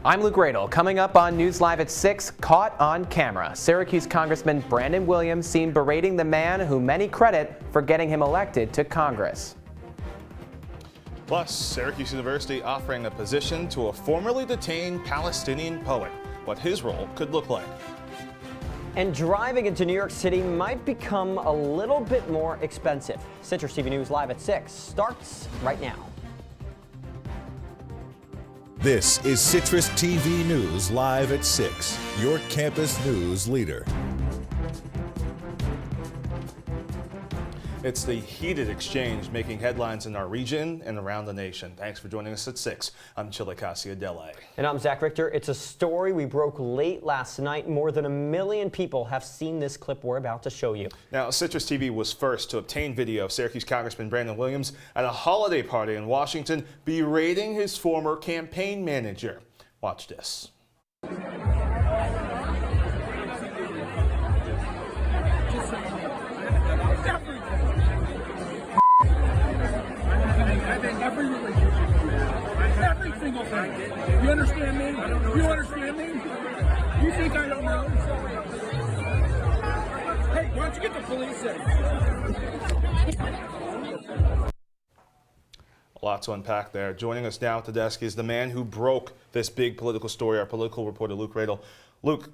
I'm Luke Radel. Coming up on News Live at 6, caught on camera. Syracuse Congressman Brandon Williams seen berating the man who many credit for getting him elected to Congress. Plus, Syracuse University offering a position to a formerly detained Palestinian poet, what his role could look like. And driving into New York City might become a little bit more expensive. CitrusTV News Live at 6 starts right now. This is CitrusTV News Live at 6, your campus news leader. It's the heated exchange making headlines in our region and around the nation. Thanks for joining us at 6. I'm Chilekasi, Adele. And I'm Zach Richter. It's a story we broke late last night. More than 1 million people have seen this clip we're about to show you. Now, CitrusTV was first to obtain video of Syracuse Congressman Brandon Williams at a holiday party in Washington berating his former campaign manager. Watch this. Every relationship, every single thing. You understand me? You understand me? You think I don't know? Hey, why don't you get the police in? A lot to unpack there. Joining us now at the desk is the man who broke this big political story, our political reporter, Luke Radel. Luke,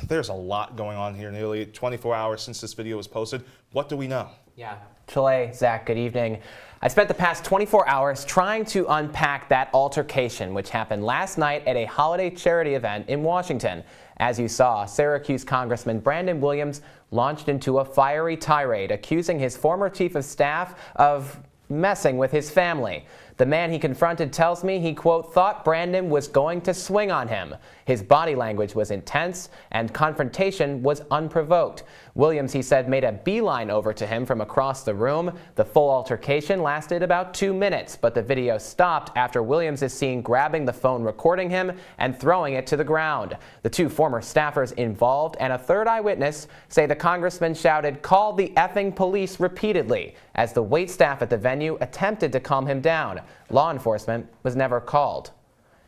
there's a lot going on here. Nearly 24 hours since this video was posted. What do we know? Yeah. Chile, Zach, good evening. I spent the past 24 hours trying to unpack that altercation which happened last night at a holiday charity event in Washington. As you saw, Syracuse Congressman Brandon Williams launched into a fiery tirade accusing his former chief of staff of messing with his family. The man he confronted tells me he, quote, thought Brandon was going to swing on him. His body language was intense and confrontation was unprovoked. Williams, he said, made a beeline over to him from across the room. The full altercation lasted about 2 minutes, but the video stopped after Williams is seen grabbing the phone recording him and throwing it to the ground. The two former staffers involved and a third eyewitness say the congressman shouted, "Call the effing police," repeatedly as the waitstaff at the venue attempted to calm him down. Law enforcement was never called.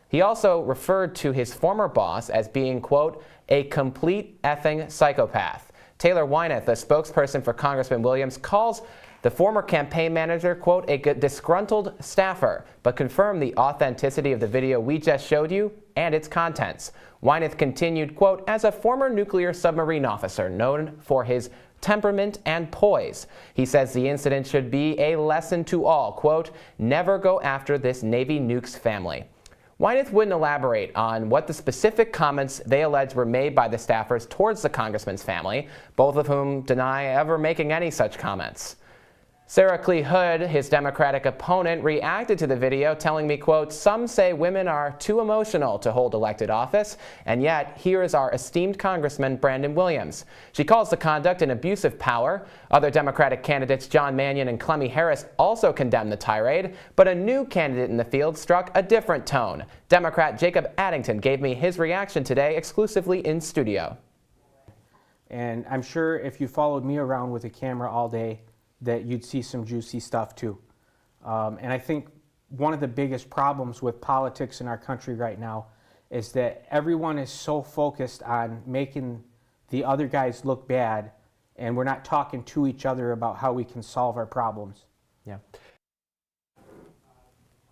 He also referred to his former boss as being, quote, a complete effing psychopath. Taylor Wyneth, a spokesperson for Congressman Williams, calls the former campaign manager, quote, a disgruntled staffer, but confirmed the authenticity of the video we just showed you and its contents. Wyneth continued, quote, as a former nuclear submarine officer known for his temperament and poise, he says the incident should be a lesson to all, quote, never go after this Navy nukes family. Wyneth wouldn't elaborate on what the specific comments they allege were made by the staffers towards the congressman's family, both of whom deny ever making any such comments. Sarah Clee Hood, his Democratic opponent, reacted to the video telling me, quote, some say women are too emotional to hold elected office, and yet here is our esteemed Congressman Brandon Williams. She calls the conduct an abuse of power. Other Democratic candidates John Mannion and Clemmy Harris also condemned the tirade, but a new candidate in the field struck a different tone. Democrat Jacob Addington gave me his reaction today exclusively in studio. And I'm sure if you followed me around with a camera all day, that you'd see some juicy stuff too. And I think one of the biggest problems with politics in our country right now is that everyone is so focused on making the other guys look bad, and we're not talking to each other about how we can solve our problems. Yeah.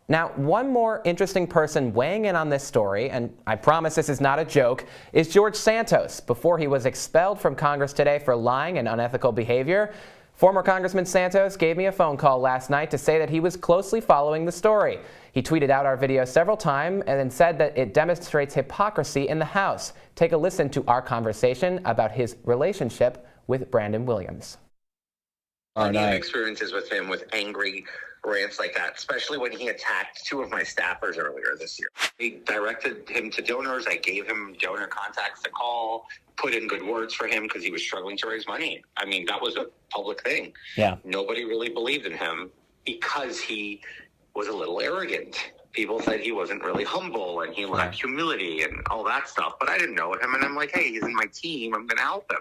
Now, one more interesting person weighing in on this story, and I promise this is not a joke, is George Santos. Before he was expelled from Congress today for lying and unethical behavior, former Congressman Santos gave me a phone call last night to say that he was closely following the story. He tweeted out our video several times and then said that it demonstrates hypocrisy in the House. Take a listen to our conversation about his relationship with Brandon Williams. Plenty of experiences with him with angry rants like that, especially when he attacked 2 of my staffers earlier this year. I directed him to donors. I gave him donor contacts to call, put in good words for him because he was struggling to raise money. I mean, that was a public thing. Yeah. Nobody really believed in him because he was a little arrogant. People said he wasn't really humble and he lacked humility and all that stuff. But I didn't know him, and I'm like, hey, he's in my team. I'm going to help him.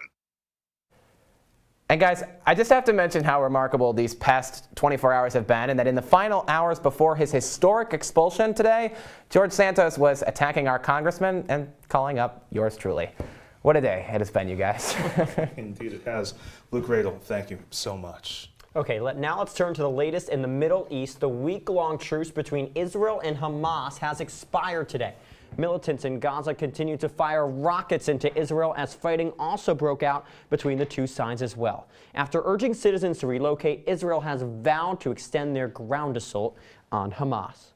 And guys, I just have to mention how remarkable these past 24 hours have been, and that in the final hours before his historic expulsion today, George Santos was attacking our congressman and calling up yours truly. What a day it has been, you guys. Indeed it has. Luke Radel, thank you so much. Okay, now let's turn to the latest in the Middle East. The week-long truce between Israel and Hamas has expired today. Militants in Gaza continue to fire rockets into Israel as fighting also broke out between the two sides as well. After urging citizens to relocate, Israel has vowed to extend their ground assault on Hamas.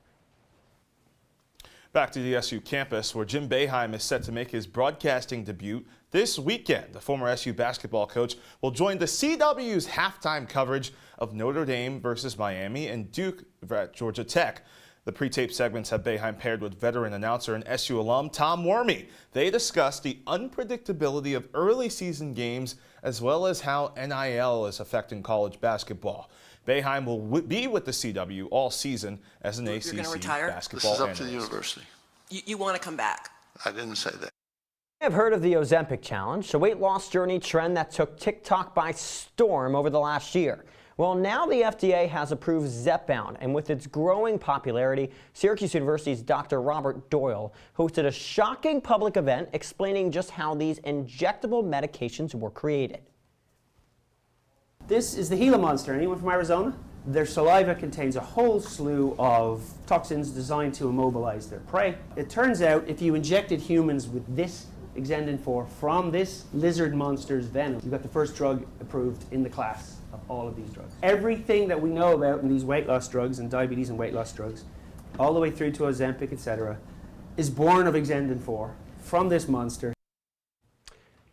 Back to the SU campus, where Jim Boeheim is set to make his broadcasting debut this weekend. The former SU basketball coach will join the CW's halftime coverage of Notre Dame versus Miami and Duke at Georgia Tech. The pre-tape segments have Boeheim paired with veteran announcer and SU alum Tom Wormy. They discuss the unpredictability of early season games as well as how NIL is affecting college basketball. Boeheim will be with the CW all season as an ACC basketball This is up analyst. to the university. You want to come back? I didn't say that. I've heard of the Ozempic challenge, a weight loss journey trend that took TikTok by storm over the last year. Well, now the FDA has approved Zepbound, and with its growing popularity, Syracuse University's Dr. Robert Doyle hosted a shocking public event explaining just how these injectable medications were created. This is the Gila monster. Anyone from Arizona? Their saliva contains a whole slew of toxins designed to immobilize their prey. It turns out if you injected humans with this Exendin 4 from this lizard monster's venom, you got the first drug approved in the class of all of these drugs. Everything that we know about in these weight loss drugs and diabetes and weight loss drugs, all the way through to Ozempic, etc., is born of Exendin 4 from this monster.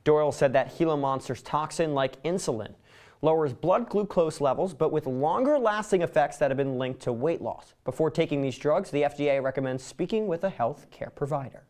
Doyle said that Gila monster's toxin, like insulin, lowers blood glucose levels, but with longer-lasting effects that have been linked to weight loss. Before taking these drugs, the FDA recommends speaking with a health care provider.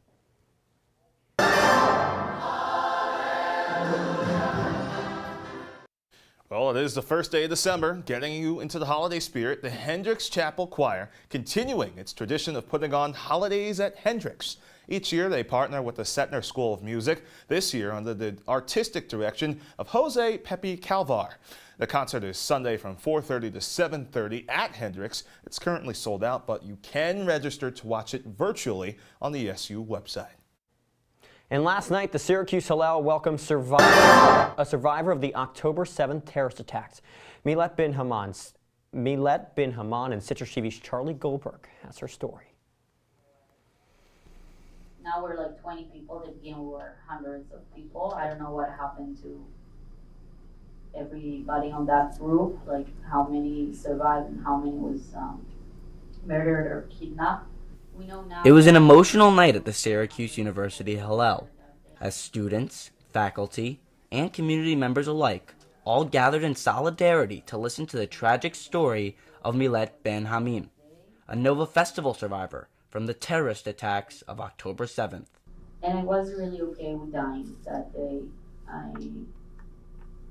Well, it is the first day of December, getting you into the holiday spirit. The Hendricks Chapel Choir continuing its tradition of putting on holidays at Hendricks. Each year, they partner with the Setner School of Music, this year under the artistic direction of Jose Pepe Calvar. The concert is Sunday from 4:30 to 7:30 at Hendricks. It's currently sold out, but you can register to watch it virtually on the SU website. And last night, the Syracuse Hillel welcomed a survivor of the October 7th terrorist attacks. Milet bin Haman and Citrus TV's Charlie Goldberg has her story. Now we're like 20 people. At the beginning we were hundreds of people. I don't know what happened to everybody on that group, like how many survived and how many was murdered or kidnapped. We know now. It was an emotional night at the Syracuse University Hillel, as students, faculty, and community members alike all gathered in solidarity to listen to the tragic story of Milet bin Hamim, a Nova Festival survivor from the terrorist attacks of October 7th. And I was really okay with dying that day.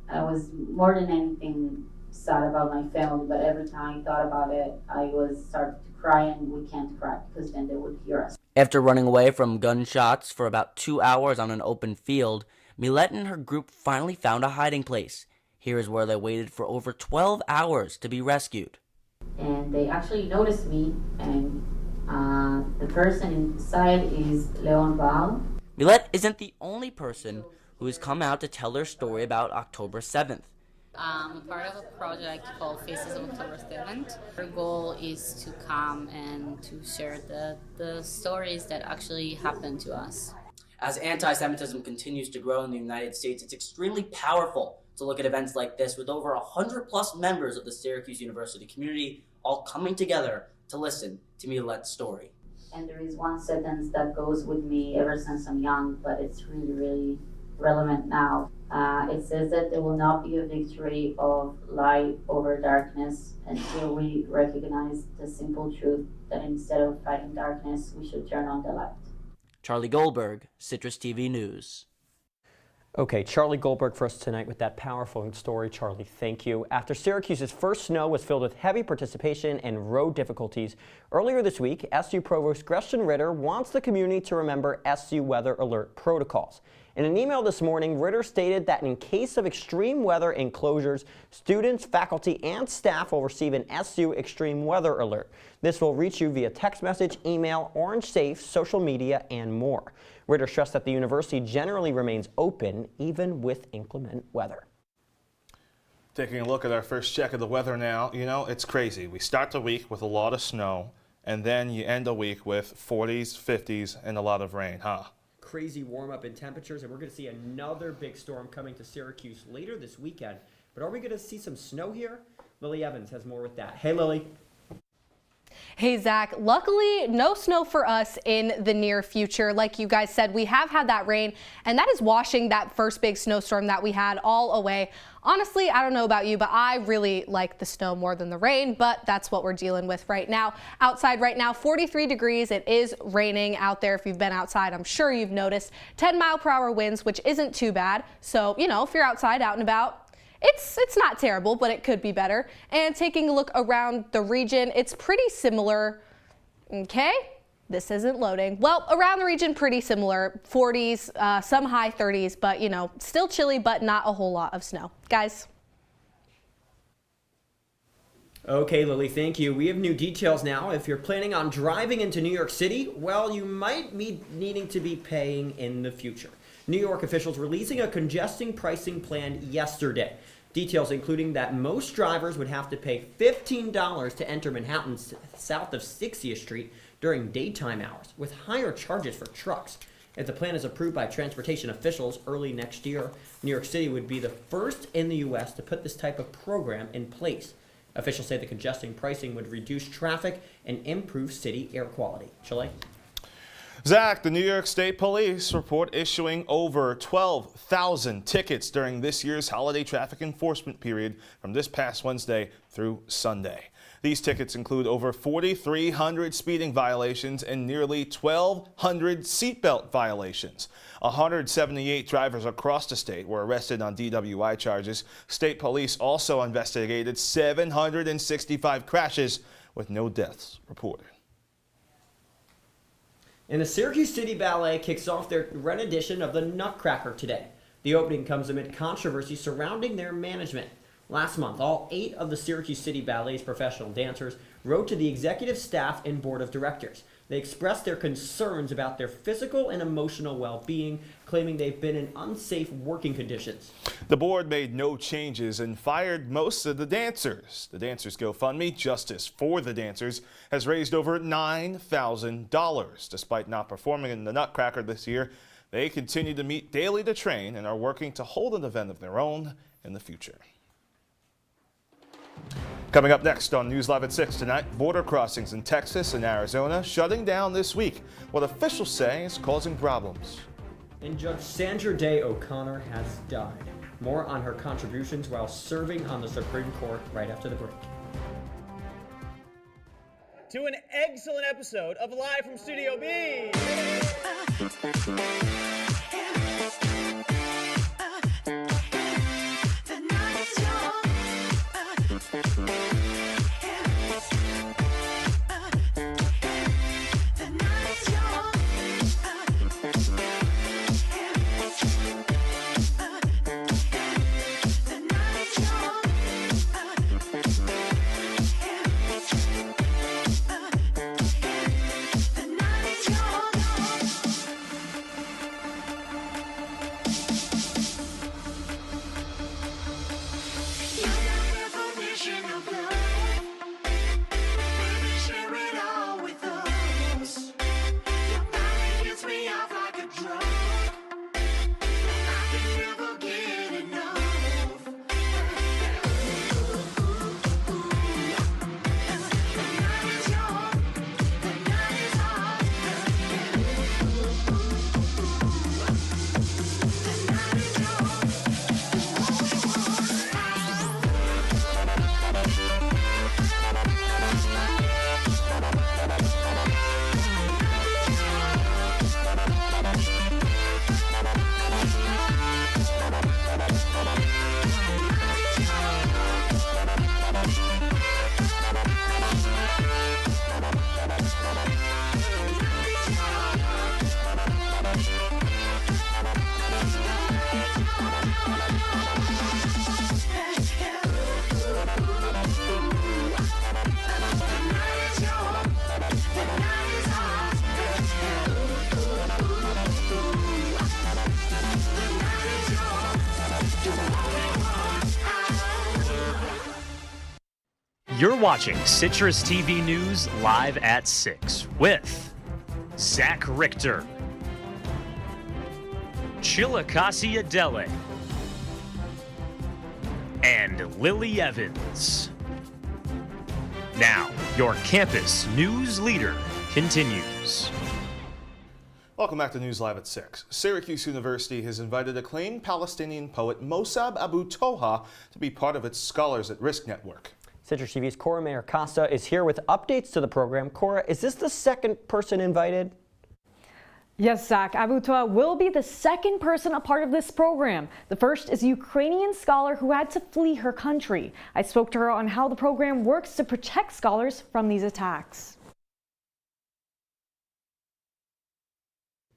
I was more than anything sad about my family, but every time I thought about it, I was started to cry, and we can't cry because then they would hear us. After running away from gunshots for about 2 hours on an open field, Milet and her group finally found a hiding place. Here is where they waited for over 12 hours to be rescued. And they actually noticed me, and the person inside is Leon Val. Milet isn't the only person who has come out to tell their story about October 7th. I'm a part of a project called Faces of October 7th. Our goal is to come and to share the stories that actually happened to us. As anti-Semitism continues to grow in the United States, it's extremely powerful to look at events like this with over 100+ members of the Syracuse University community all coming together to listen to Milet's story. And there is one sentence that goes with me ever since I'm young, but it's really, really relevant now. It says that there will not be a victory of light over darkness until we recognize the simple truth that instead of fighting darkness, we should turn on the light. Charlie Goldberg, Citrus TV News. Okay, Charlie Goldberg for us tonight with that powerful story. Charlie, thank you. After Syracuse's first snow was filled with heavy participation and road difficulties, earlier this week, SU Provost Gretchen Richter wants the community to remember SU weather alert protocols. In an email this morning, Richter stated that in case of extreme weather enclosures, students, faculty, and staff will receive an SU extreme weather alert. This will reach you via text message, email, Orange Safe, social media, and more. Richter stressed that the university generally remains open even with inclement weather. Taking a look at our first check of the weather now, you know, it's crazy. We start the week with a lot of snow, and then you end the week with 40s, 50s, and a lot of rain, huh? Crazy warm up in temperatures, and we're going to see another big storm coming to Syracuse later this weekend. But are we going to see some snow here? Lily Evans has more with that. Hey, Lily. Hey, Zach. Luckily, no snow for us in the near future. Like you guys said, we have had that rain, and that is washing that first big snowstorm that we had all away. Honestly, I don't know about you, but I really like the snow more than the rain, but that's what we're dealing with right now. Outside right now, 43 degrees. It is raining out there. If you've been outside, I'm sure you've noticed 10-mile-per-hour winds, which isn't too bad. So, you know, if you're outside, out and about, it's not terrible, but it could be better. And taking a look around the region, it's pretty similar. Okay, this isn't loading. Well, around the region, pretty similar. 40s, some high 30s, but you know, still chilly, but not a whole lot of snow. Guys. Okay, Lily, thank you. We have new details now. If you're planning on driving into New York City, well, you might be needing to be paying in the future. New York officials releasing a congestion pricing plan yesterday. Details including that most drivers would have to pay $15 to enter Manhattan south of 60th Street during daytime hours, with higher charges for trucks. If the plan is approved by transportation officials early next year, New York City would be the first in the U.S. to put this type of program in place. Officials say the congestion pricing would reduce traffic and improve city air quality. Chile? Zach, the New York State Police report issuing over 12,000 tickets during this year's holiday traffic enforcement period from this past Wednesday through Sunday. These tickets include over 4,300 speeding violations and nearly 1,200 seatbelt violations. 178 drivers across the state were arrested on DWI charges. State police also investigated 765 crashes with no deaths reported. And the Syracuse City Ballet kicks off their rendition of the Nutcracker today. The opening comes amid controversy surrounding their management. Last month, all 8 of the Syracuse City Ballet's professional dancers wrote to the executive staff and board of directors. They expressed their concerns about their physical and emotional well-being, claiming they've been in unsafe working conditions. The board made no changes and fired most of the dancers. The Dancers GoFundMe, Justice for the Dancers, has raised over $9,000. Despite not performing in the Nutcracker this year, they continue to meet daily to train and are working to hold an event of their own in the future. Coming up next on News Live at 6 tonight, border crossings in Texas and Arizona shutting down this week. What officials say is causing problems. And Judge Sandra Day O'Connor has died. More on her contributions while serving on the Supreme Court right after the break. To an excellent episode of Live from Studio B. You're watching Citrus TV News live at 6 with Zach Richter, Chilekasi Adele, and Lilly Evans. Now, your campus news leader continues. Welcome back to News Live at 6. Syracuse University has invited acclaimed Palestinian poet Mossab Abu Toha to be part of its Scholars at Risk network. Citrus TV's Cora Mayer-Costa is here with updates to the program. Cora, is this the second person invited? Yes, Zach. Abu Toha will be the second person a part of this program. The first is a Ukrainian scholar who had to flee her country. I spoke to her on how the program works to protect scholars from these attacks.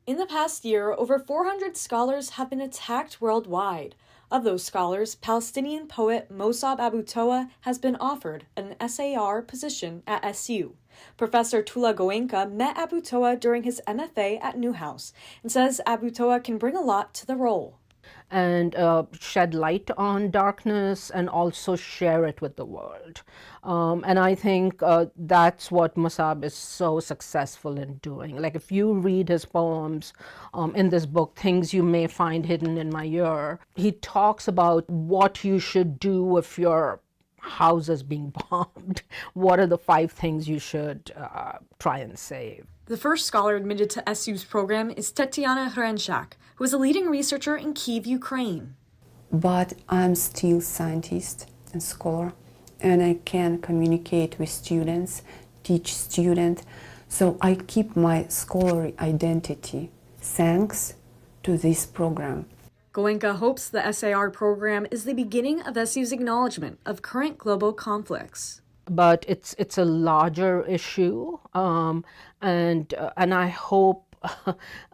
In the past year, over 400 scholars have been attacked worldwide. Of those scholars, Palestinian poet Mossab Abu Toha has been offered an SAR position at SU. Professor Tula Goenka met Abu Toha during his MFA at Newhouse and says Abu Toha can bring a lot to the role. And shed light on darkness and also share it with the world. And I think that's what Mossab is so successful in doing. Like if you read his poems in this book, Things You May Find Hidden in My Ear, he talks about what you should do if your house is being bombed. What are the 5 things you should try and save? The first scholar admitted to SU's program is Tetiana Hrenchak, who is a leading researcher in Kyiv, Ukraine. But I'm still scientist and scholar, and I can communicate with students, teach students, so I keep my scholarly identity thanks to this program. Goenka hopes the SAR program is the beginning of SU's acknowledgement of current global conflicts. But it's a larger issue, and I hope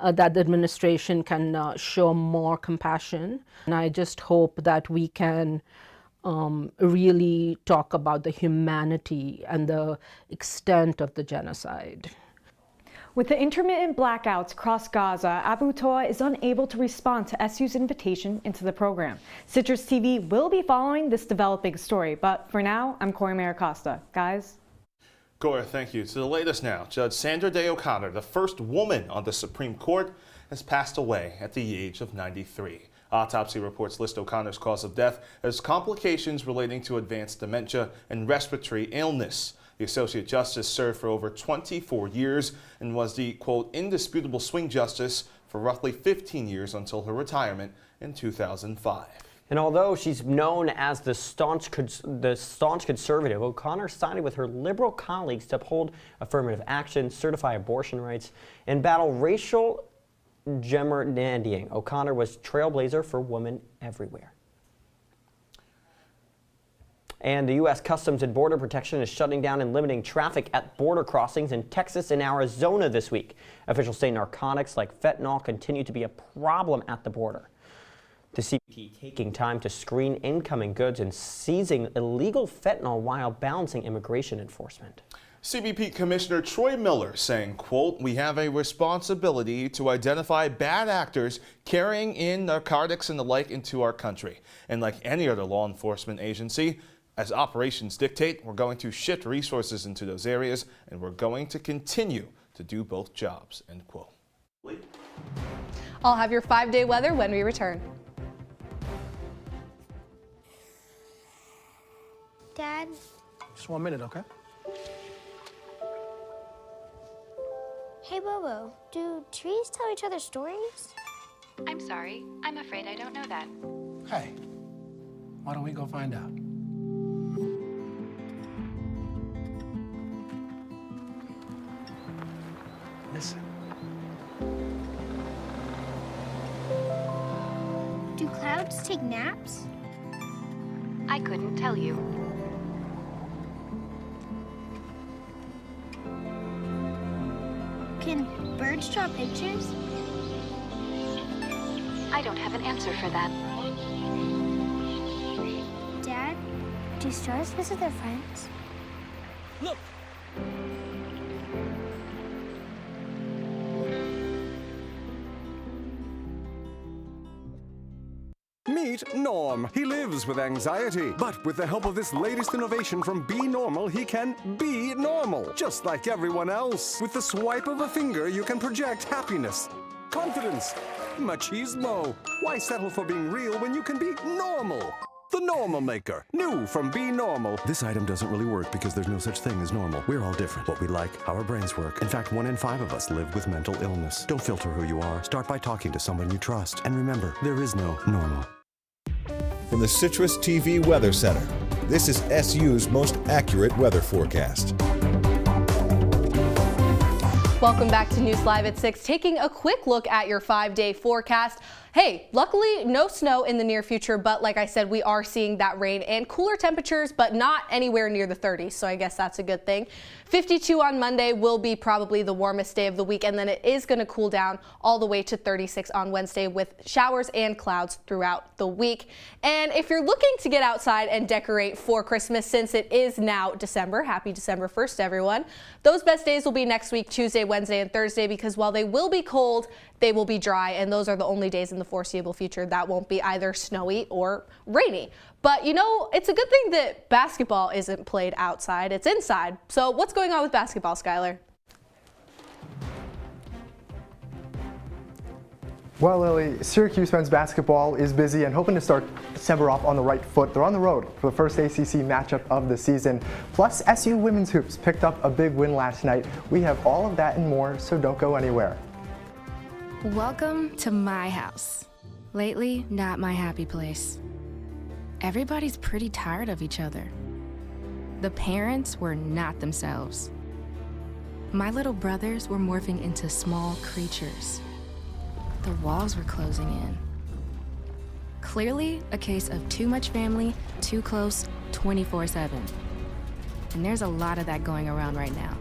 that the administration can show more compassion. And I just hope that we can really talk about the humanity and the extent of the genocide. With the intermittent blackouts across Gaza, Abu Toha is unable to respond to SU's invitation into the program. Citrus TV will be following this developing story, but for now, I'm Cora Mayer-Costa. Guys? Cora, thank you. To the latest now, Judge Sandra Day O'Connor, the first woman on the Supreme Court, has passed away at the age of 93. Autopsy reports list O'Connor's cause of death as complications relating to advanced dementia and respiratory illness. The Associate Justice served for over 24 years and was the, quote, indisputable swing justice for roughly 15 years until her retirement in 2005. And although she's known as the staunch conservative, O'Connor sided with her liberal colleagues to uphold affirmative action, certify abortion rights, and battle racial gerrymandering. O'Connor was trailblazer for women everywhere. And the U.S. Customs and Border Protection is shutting down and limiting traffic at border crossings in Texas and Arizona this week. Officials say narcotics like fentanyl continue to be a problem at the border. The CBP taking time to screen incoming goods and seizing illegal fentanyl while balancing immigration enforcement. CBP Commissioner Troy Miller saying, quote, we have a responsibility to identify bad actors carrying in narcotics and the like into our country. And like any other law enforcement agency, as operations dictate, we're going to shift resources into those areas, and we're going to continue to do both jobs, end quote. I'll have your 5-day weather when we return. Dad? Just 1 minute, okay? Hey, Bobo, do trees tell each other stories? I'm sorry. I'm afraid I don't know that. Hey, why don't we go find out? Listen. Do clouds take naps? I couldn't tell you. Can birds draw pictures? I don't have an answer for that. Dad, do stars visit their friends? Look! Meet Norm. He lives with anxiety, but with the help of this latest innovation from Be Normal, he can be normal, just like everyone else. With the swipe of a finger, you can project happiness, confidence, machismo. Why settle for being real when you can be normal? The Normal Maker. New from Be Normal. This item doesn't really work because there's no such thing as normal. We're all different. What we like, how our brains work. In fact, 1 in 5 of us live with mental illness. Don't filter who you are. Start by talking to someone you trust. And remember, there is no normal. From the CitrusTV Weather Center, this is SU's most accurate weather forecast. Welcome back to News Live at 6. Taking a quick look at your 5-day forecast. Hey, luckily no snow in the near future, but like I said, we are seeing that rain and cooler temperatures, but not anywhere near the 30s, so I guess that's a good thing. 52 on Monday will be probably the warmest day of the week, and then it is going to cool down all the way to 36 on Wednesday with showers and clouds throughout the week. And if you're looking to get outside and decorate for Christmas, since it is now December, happy December 1st, everyone, those best days will be next week, Tuesday, Wednesday, and Thursday, because while they will be cold, they will be dry, and those are the only days in the foreseeable future that won't be either snowy or rainy. But you know, it's a good thing that basketball isn't played outside, it's inside. So what's going on with basketball, Skylar? Well, Lily, Syracuse men's basketball is busy and hoping to start December off on the right foot. They're on the road for the first ACC matchup of the season. Plus, SU women's hoops picked up a big win last night. We have all of that and more, so don't go anywhere. Welcome to my house. Lately, not my happy place. Everybody's pretty tired of each other. The parents were not themselves. My little brothers were morphing into small creatures. The walls were closing in. Clearly, a case of too much family, too close, 24/7. And there's a lot of that going around right now.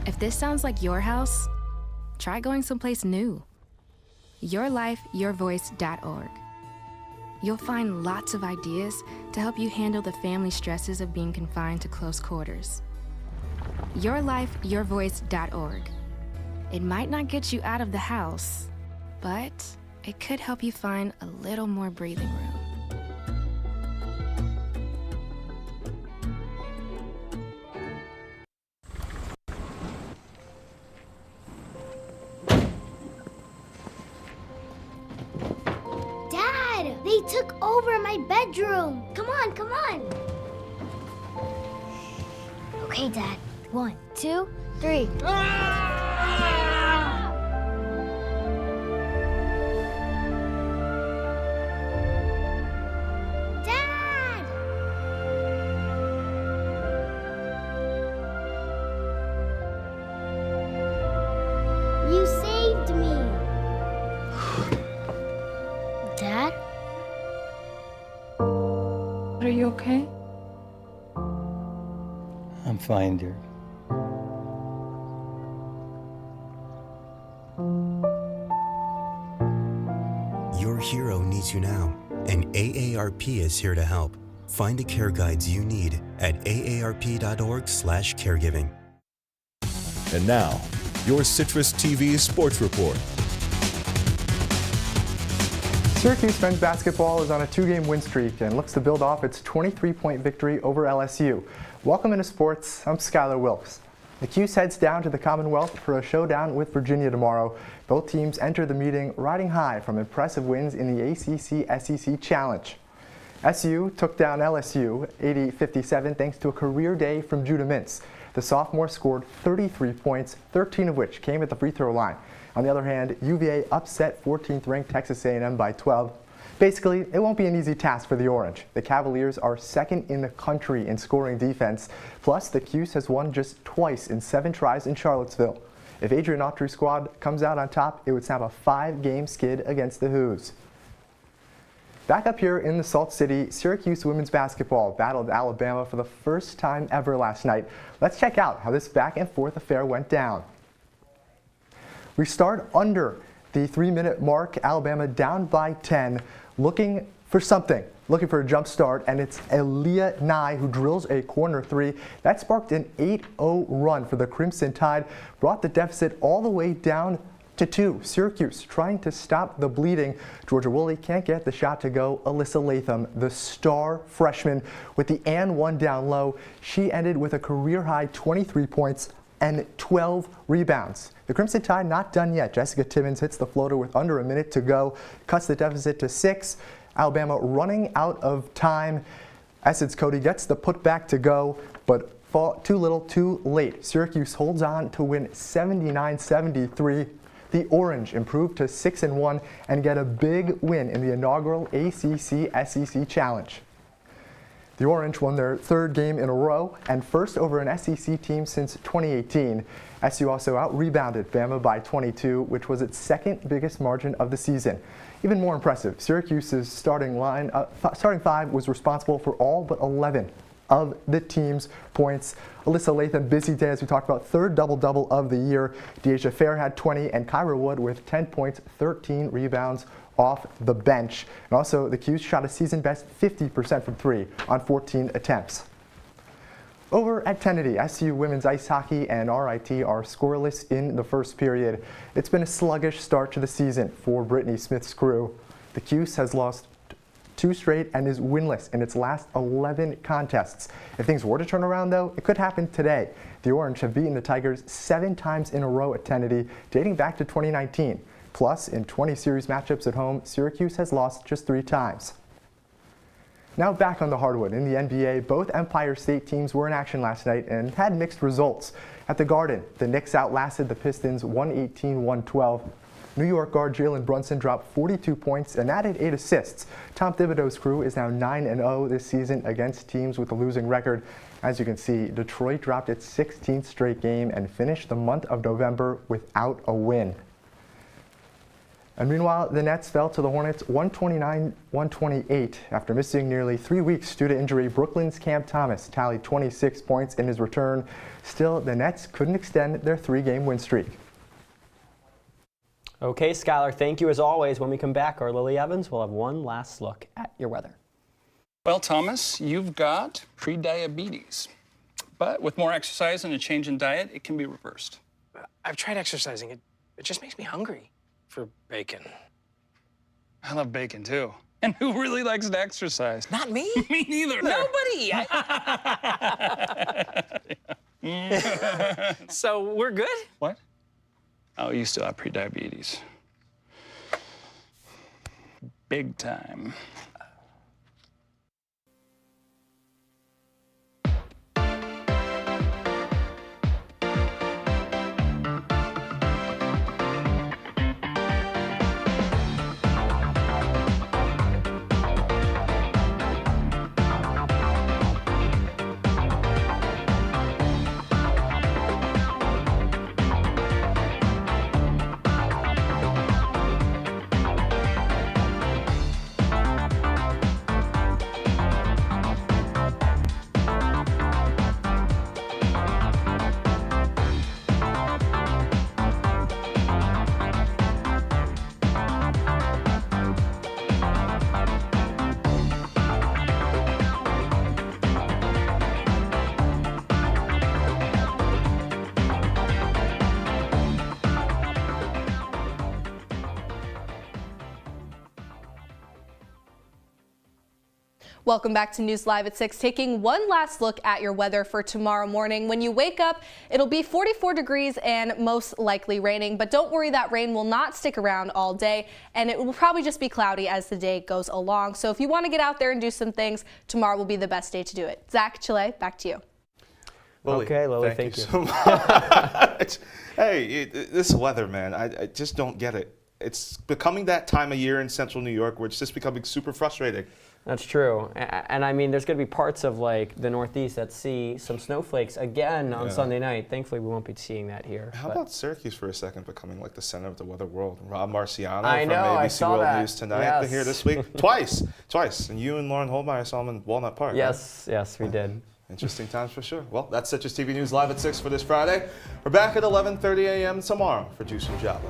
If this sounds like your house, try going someplace new. YourLifeYourVoice.org. You'll find lots of ideas to help you handle the family stresses of being confined to close quarters. YourLifeYourVoice.org. It might not get you out of the house, but it could help you find a little more breathing room. Dad, they took over my bedroom. Come on, come on. Okay, Dad. 1, 2, 3. Dad! You saved me. Dad? Are you okay? I'm fine, dear. Your hero needs you now, and AARP is here to help. Find the care guides you need at aarp.org/caregiving. And now, your CitrusTV Sports Report. Syracuse men's basketball is on a 2-game win streak and looks to build off its 23-point victory over LSU. Welcome into sports. I'm Skylar Wilkes. The Cuse heads down to the Commonwealth for a showdown with Virginia tomorrow. Both teams enter the meeting riding high from impressive wins in the ACC-SEC Challenge. SU took down LSU 80-57 thanks to a career day from Judah Mintz. The sophomore scored 33 points, 13 of which came at the free throw line. On the other hand, UVA upset 14th-ranked Texas A&M by 12. Basically, it won't be an easy task for the Orange. The Cavaliers are second in the country in scoring defense. Plus, the Cuse has won just twice in 7 tries in Charlottesville. If Adrian Autry's squad comes out on top, it would snap a 5-game skid against the Hoos. Back up here in the Salt City, Syracuse women's basketball battled Alabama for the first time ever last night. Let's check out how this back-and-forth affair went down. We start under the 3-minute mark. Alabama down by 10, looking for something, looking for a jump start, and it's Aaliyah Nye who drills a corner 3. That sparked an 8-0 run for the Crimson Tide, brought the deficit all the way down 6-2. Syracuse trying to stop the bleeding. Georgia Woolley can't get the shot to go. Alyssa Latham, the star freshman, with the and one down low. She ended with a career-high 23 points and 12 rebounds. The Crimson Tide not done yet. Jessica Timmons hits the floater with under a minute to go, cuts the deficit to 6. Alabama running out of time. Essex Cody gets the putback to go, but too little, too late. Syracuse holds on to win 79-73. The Orange improved to 6-1 and get a big win in the inaugural ACC-SEC Challenge. The Orange won their 3rd game in a row and first over an SEC team since 2018. SU also out-rebounded Bama by 22, which was its 2nd biggest margin of the season. Even more impressive, Syracuse's starting 5 was responsible for all but 11 of the team's points. Alyssa Latham, busy day as we talked about, 3rd double-double of the year. Deasia Fair had 20 and Kyra Wood with 10 points, 13 rebounds off the bench. And also the Cuse shot a season best 50% from 3 on 14 attempts. Over at Kennedy, SU women's ice hockey and RIT are scoreless in the first period. It's been a sluggish start to the season for Brittany Smith's crew. The Cuse has lost 2 straight and is winless in its last 11 contests. If things were to turn around, though, it could happen today. The Orange have beaten the Tigers 7 times in a row at Kennedy, dating back to 2019. Plus, in 20 series matchups at home, Syracuse has lost just 3 times. Now back on the hardwood. In the NBA, both Empire State teams were in action last night and had mixed results. At the Garden, the Knicks outlasted the Pistons 118-112. New York guard Jalen Brunson dropped 42 points and added 8 assists. Tom Thibodeau's crew is now 9-0 this season against teams with a losing record. As you can see, Detroit dropped its 16th straight game and finished the month of November without a win. And meanwhile, the Nets fell to the Hornets 129-128. After missing nearly 3 weeks due to injury, Brooklyn's Cam Thomas tallied 26 points in his return. Still, the Nets couldn't extend their 3-game win streak. Okay, Skylar, thank you as always. When we come back, our Lily Evans will have one last look at your weather. Well, Thomas, you've got pre-diabetes. But with more exercise and a change in diet, it can be reversed. I've tried exercising. It just makes me hungry for bacon. I love bacon, too. And who really likes to exercise? Not me. Me neither. Nobody. So we're good? What? Oh, you still have pre-diabetes. Big time. Welcome back to News Live at 6, taking one last look at your weather for tomorrow morning. When you wake up, it'll be 44 degrees and most likely raining, but don't worry, that rain will not stick around all day, and it will probably just be cloudy as the day goes along. So if you want to get out there and do some things, tomorrow will be the best day to do it. Zach, Chile, back to you. Lily, okay, Lily, thank you. So much. Hey, this weather, man, I just don't get it. It's becoming that time of year in central New York where it's just becoming super frustrating. That's true. And I mean, there's going to be parts of like the Northeast that see some snowflakes again on Sunday night. Thankfully, we won't be seeing that here. How about Syracuse for a second becoming like the center of the weather world? Rob Marciano I know, from I ABC saw World that. News Tonight. Yes. They're here this week. Twice. And you and Lauren Holmeyer saw them in Walnut Park. Yes, right? yes, we did. Interesting times for sure. Well, that's CitrusTV News Live at 6 for this Friday. We're back at 11:30 a.m. tomorrow for Juice and Java.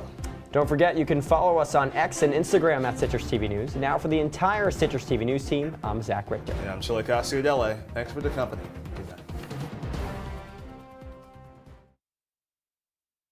Don't forget, you can follow us on X and Instagram at CitrusTV News. Now for the entire CitrusTV News team, I'm Zach Richter. And I'm Chilekasi Adele. Thanks for the company.